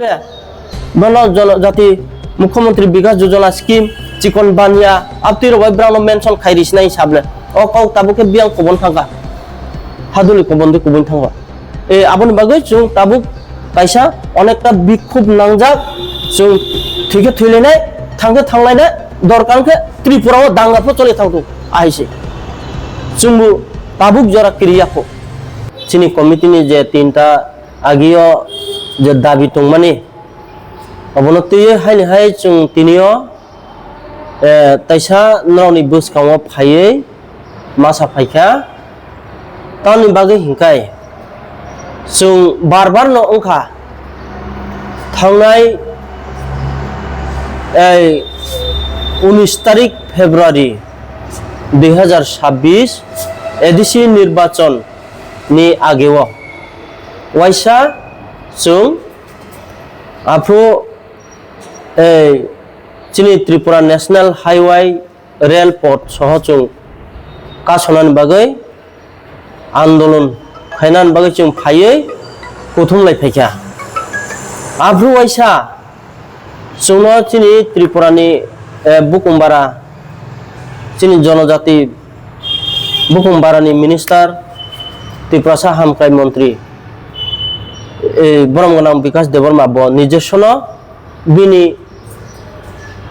बनो जनजाति मुख्यमंत्री विकास योजना स्कीम चिकन बानिया अब तीर वाई ब्राउन मेंशन खाइरिस नहीं साबले ओ कौ ताबु के बियां कोबन थांगा हादुलि कोबन दे कोबन थांगा ए आबन बागै जों ताबु कायसा अनेकटा बिखुब नांजाक जों थिके थैलायनाय थांगे थांलायनाय दरकारके त्रिपुराव दांगाफोर चले थांदो आइसे जोंबो ताबुक जरा क्रियाखौ चिनि कमिटिनि जे तीनटा आगियो जे दाबि दंमानि अबनतियै हायनिहाय जों तिनियो ताइसा नरावनि बोसखाङाव फायै मासा फायखा तानि बागै हिंखाय जों बार न अंखा थांनाय 19 तारिख फेब्रुआरी 2026 एडिसि निर्वाचन नि आगेव वाइसा जों आफो चिनि Tripura national highway rail port सह जों कासनानि बागै आंदोलन खायनानि बागै जों फायै गथुमलाय फायखा आफो वाइसा जोंनो चिनि त्रिपुरानि बुकुमबारा चिनि जनजाति बुकुमबारानि मिनिस्टार त्रिपुरा हामख्राय मंत्री ब्रह्मगोनां विकास देबर्मा निर्देशन बिनि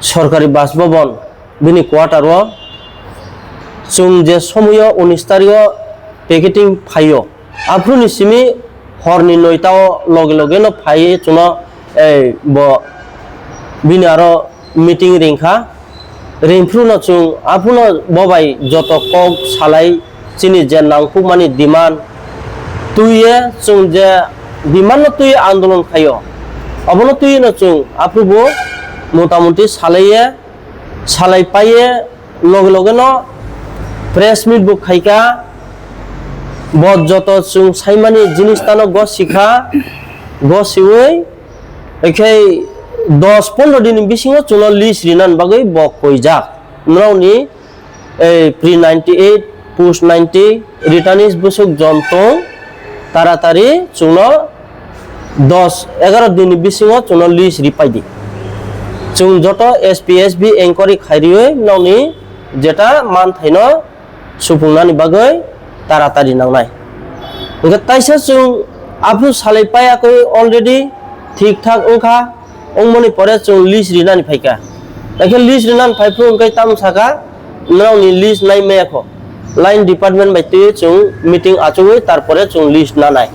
सरकारी बासभवन बिनि क्वार्टार जों जे समय 19 तारिख पेकेटिंग फायो आफ्रुनि सिमी हरनि 9टा लगे लगे न फाये चुनो बिनि आरो मीटिंग रिंखा रिंफ्रुनो जों आफुनो बबाय जत कक सालाय चिनि जे नांफु मानि डिमांड तुये जों जे डिमांड तुये आंदोलन खायो अबनो तुये न जों आफुबो मोटामुटी सालाय पाये लगे लगे न प्रेस मीट बुक खाइका बद जत जों साइमानि जिनिस तानो ग सिखा ग सिवै एखे 10-15 दिन बिसिङाव चुनो लिस्ट रिनान बागै बक कइजाक नरावनि प्री 98 पोस्ट 90 रिटार्निस बुसुक जन्तो तारातारि चुनो 10-11 दिन बिसिङाव चुनो लिस्ट रिपाइदि जों जत एसपीएसबी एंकरी खाइरियै नौनि जेटा मान थाइनो सुफुंनानि बागै तारातारि नांनाय ओंखा ताइसा जों आफु सालायपायाखै अलरेडी ठीक ठाक ओंखा अंमनि परे जों लिस्ट रिनानि फायका एखे लिस्ट रिनानि फायफु ओंखाय ताम साका नौनि लिस्ट नाय मेयाखो लाइन डिपार्टमेंट बायते जों मीटिंग आचुयै तारपरे जों लिस्ट नानाय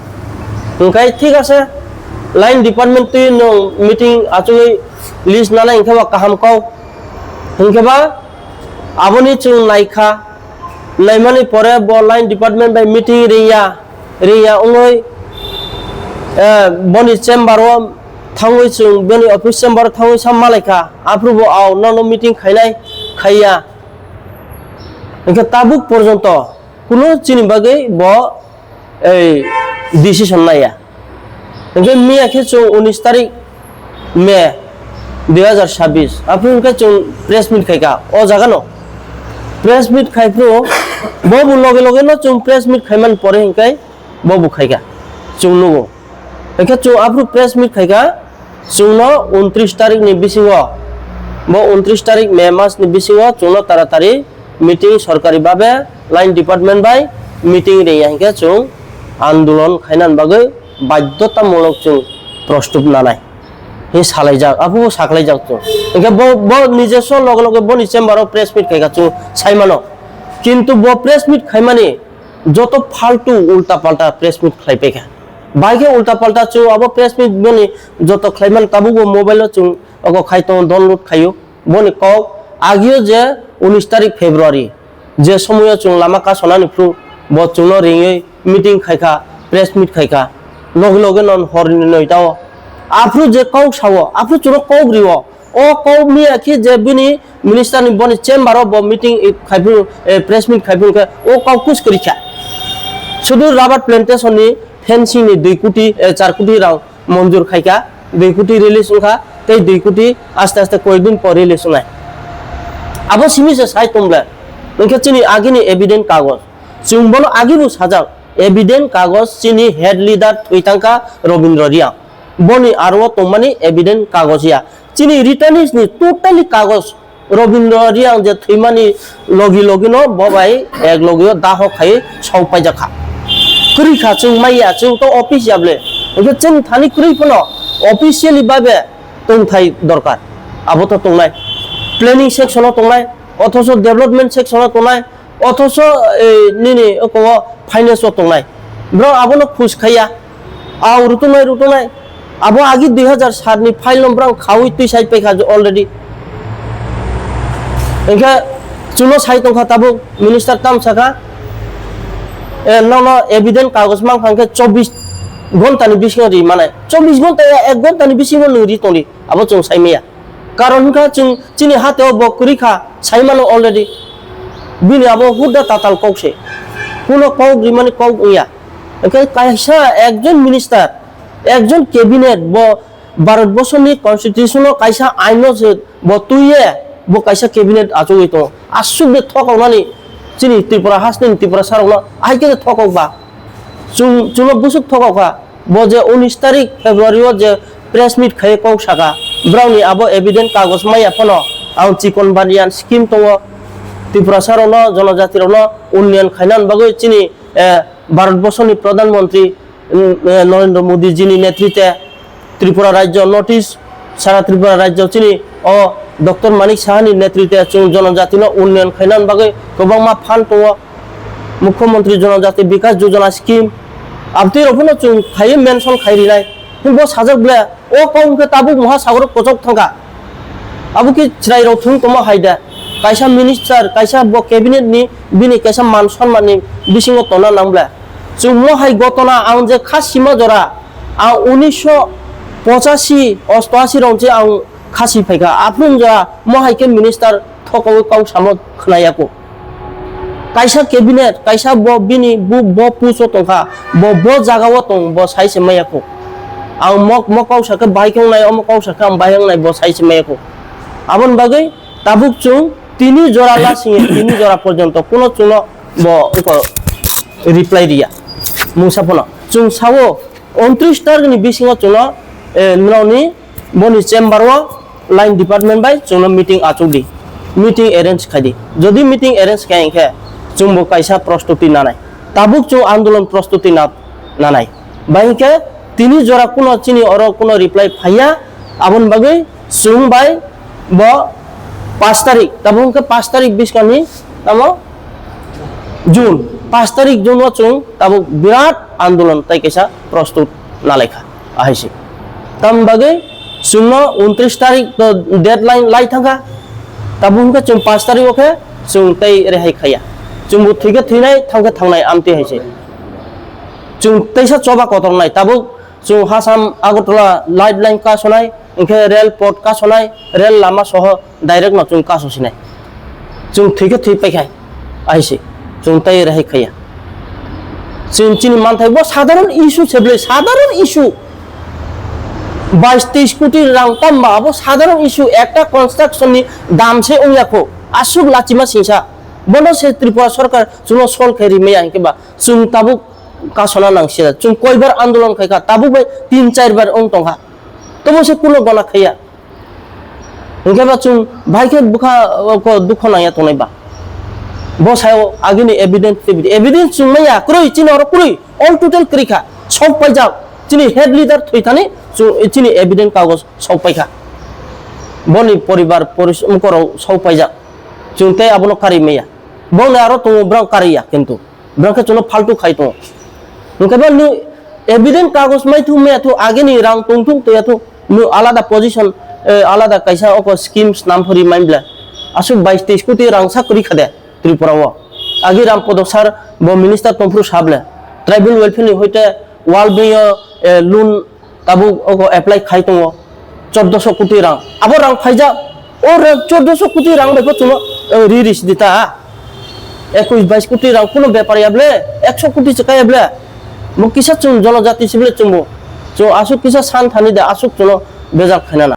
ओंखाय ठीक आसे लाइन डिपार्टमेंट ते नो मीटिंग आचुयै लिस्ट नानाय ओंखाबा काहामखौ ओंखाबा आबनि जों नायखा नायमानि परे ब लाइन डिपार्टमेंट बाय मीटिंग रिया ओंगै बनि चेम्बारव थांगै जों बनि ऑफिस चेम्बार थांगै साम मालायखा आप्रुबो आव न मीटिंग खायनाय खाया ओंखा ताबुक पर्यन्त कुनु चिनि बागै ब डिसिजन नाया ओंखा मियाखे जों 19 तारिख मे 2026 आप्रु ओंखा जों प्रेस मीट खायका अ जागानो प्रेस मीट खायफ्रु बबु लगे लगे न जों प्रेस मीट खायमान परे ओंखाय बबु खायका जों नुगो ओंखा जों आप्रु प्रेस मीट खायका जोंनो 29 तारिख नि बिसिङाव ब 29 तारिख मे मास नि बिसिङाव जोंनो तारातारि मीटिंग सरकारी भाबे लाइन डिपार्टमेंट बाय मीटिंग रिया ओंखा जों आंदोलन खायनान बागै बाध्यतामूलक जों प्रस्तुत नानाय हे सालायजाक आफु साखलायजाक जों ओंखा ब निजेस लगे लगे बनि चेम्बाराव प्रेस मीट खायका जों साइमानो किन्तु ब प्रेस मीट खायमानि जत फालतू उल्टा पाल्टा प्रेस मीट खायपेका बाइके उल्टा पाल्टा जों अब प्रेस मीट बनि जत खायमान ताबुगो मोबाइल जों अगो खायतो डाउनलोड खायो बनि क आगियो जे 19 तारिख फेब्रुआरी जे समय जों लामा कासनानि फ्रु ब जोंनो रिङै मीटिंग खायका प्रेस मीट खायका लगे लगे नन हरनि 9टाव आफ्रु जे कौ सावो आफ्रु चुरो कौ ग्रिवो ओ कौ मियाखि जे बिनि मिनिस्टारनि बनि चेम्बाराव ब मीटिंग खायफु प्रेस मीट खायफु ओ कौ कुछ करिखा सुदु राबार प्लांटेशननि फेंसिंग नि 2 कोटी 4 कोटी रां मंजूर खायका 2 कोटी रिलीज ओंखा ते 2 कोटी आस्ते आस्ते कयदिन पर रिलीज नाय आबो सिमी से साइ तंब्ला ओंखा चिनि आगिनि एविडेंस कागज जों बनो आगिबो साजाक एविडेंस कागज चिनि head leader थैतांका Ravindra Riya boni arwo tongmani evident kagozia chini returnees ni totally kagos Robindra riang je thimani logi no bobai ek logio daho khai sau paijakha kuri kha chung maiya chung to office jable oke chen thani kuri phono officially babe tong thai dorkar abo to tongnai planning section tongnai othoso development section tongnai othoso nini ko finance tongnai bro abo no khus khaya aw rutunai abo agi 2007 ni file number khawi tu sai pe kha already engka chuno sai tongkha tabu minister tam saka no evident kagos mang phangke 24 ঘন্টা ni bisingo ri mane 24 ঘন্টা 1 ঘন্টা ni bisingo nuri toni abo chung sai meya karon ka chung chini hateo bokuri kha sai mano already bini abo huda tatal kokse kuno kok ri mane kok uya engka kaisa ekjon minister ekjon cabinet bo ভারতবর্ষনি constitution কাইসা আইন bo tuye bo kaisa cabinet achoi to asubde thokawani chini tripura hasnin tripura sarona aike thokok ba chuno busuk thokokha bo je 19 tarik february o je press meet khaye kok saka browni abo evident kagos maya phono aw chikon banian scheme to tripura sarona জনজাতি রনো উন্নয়ন খাইনান bagoi chini ভারতবর্ষনি প্রধানমন্ত্রী নরেন্দ্র মোদি যিনি নেতৃত্বে ত্রিপুরা রাজ্য notice সারা ত্রিপুরা রাজ্য চিনি ও doctor মানিক সাহানি নেতৃত্বে জনজাতি উন্নয়ন খাইনান বাগে গোবাংমা ফান্ড তো মুখ্যমন্ত্রী জনজাতি বিকাশ যোজনা স্কিম আপনি রফুনো চুং খাই মেনশন খাইরিনাই কিন্তু সাজক বলে ও কমকে তাবু মহাসাগর কচক থাকা আবু কি চিরাই রথুং তম হাইদা কাইসা মিনিস্টার কাইসা ব ক্যাবিনেট নি বিনি কাইসা মান সম্মাননি বিসিং তনা নাংবলা চুং মহাই গতনা আং যে খাসিমা জরা আ 1985 rongche ang khasi phaika apun ja mohai ke minister thokaw kaw samot khnayako kaisa cabinet kaisa bo bini bo puso tongkha bo jagawo tong bo saise mayako ang mok saka baikong nai kaw saka bayang nai bo saise mayako abon bagai tabuk chung tini jora la singe tini jora porjonto kono chuno bo ko reply dia musapona chung sawo 29 tar ni bisingo chuno noni boni chamber o line department by chungno meeting achudi meeting arrange khadi jodi meeting arrange kai khe chungbo kaisa prostuti nanai tabuk chung andolon prostuti nanai bai ke tini jora kuno chini oro kuno reply phaya abon bagai chung bai bo 5 tarik tabung ke 5 tarik biskani tamo june 5 tarik june o chung tabuk birat andolon tai kaisa prostut nalaikha ahisi tam bagai sungno 29 tarik to deadline lai thanga tabung ka chung 5 tarik okhe chung tai rehai khaya chung bu thike thinai thangka thangnai amti haise chung taisa choba kotor nai tabuk chung hasam agotla light line ka sonai inke rail port ka sonai rail lama soho direct no chung ka sosinai chung thike thi paikhai aise chung tai rehai khaya chini manthai bo সাধারণ issue seble সাধারণ issue 22-23 কোটি রাং তাম্বা আবো সাধারণ issue একটা construction নি দাম সে ওয়াকো আসুক লাচিমা সিংসা বনো সে ত্রিপুরা সরকার চুনো সল খেরি মেয়া কেবা চুং তাবুক কাসনা নাংসে চুং কয়বার আন্দোলন খাইকা তাবুক বাই 3-4 বার অং টংহা তবু সে কোনো গনা খাইয়া কেবা চুং ভাইকে বুখা কো দুখ নাইয়া তনাইবা বসায়ও আগিনি এভিডেন্স চুং মেয়া ক্রই চিনো আর ক্রই অল টোটাল ক্রিখা সব পাইজা চিনি হেড লিডার থইতানি চিনি এভিডেন্ট কাগজ সব পাইখা বনি পরিবার পরিশ্রম করো সব পাইজা চুনতে আবনো কারি মেয়া বনে আরো তো ব্রাং কারিয়া কিন্তু ব্রাংকে চুনো ফালতু খাই তো নকেবা নি এভিডেন্ট কাগজ মাই থু মেয়া থু আগেনি রাং টংটুং তো এত নি আলাদা পজিশন আলাদা কাইসা অক স্কিমস নাম ফরি মাইমবলা আসু 22-23 কোটি রাং সাকরি খাদে ত্রিপুরাও আগি রাম পদসার ব মিনিস্টার তমফ্রু সাবলে ট্রাইবাল ওয়েলফেয়ার নি হইতে ওয়াল বিয় লোন তাবু এপ্লাই খাই তো 1400 কোটি রাং আবার রাং ফাইজা ও 1400 কোটি রাং বেকো চুনো রিরিস দিতা 21-22 কোটি রাং কোনো ব্যাপার ইয়াবলে 100 কোটি টাকা ইয়াবলে মো কিসা চুন জনজাতি সিবলে চুমবো চো আসুক কিসা সান থানি দে আসুক চুনো বেজাক খানা না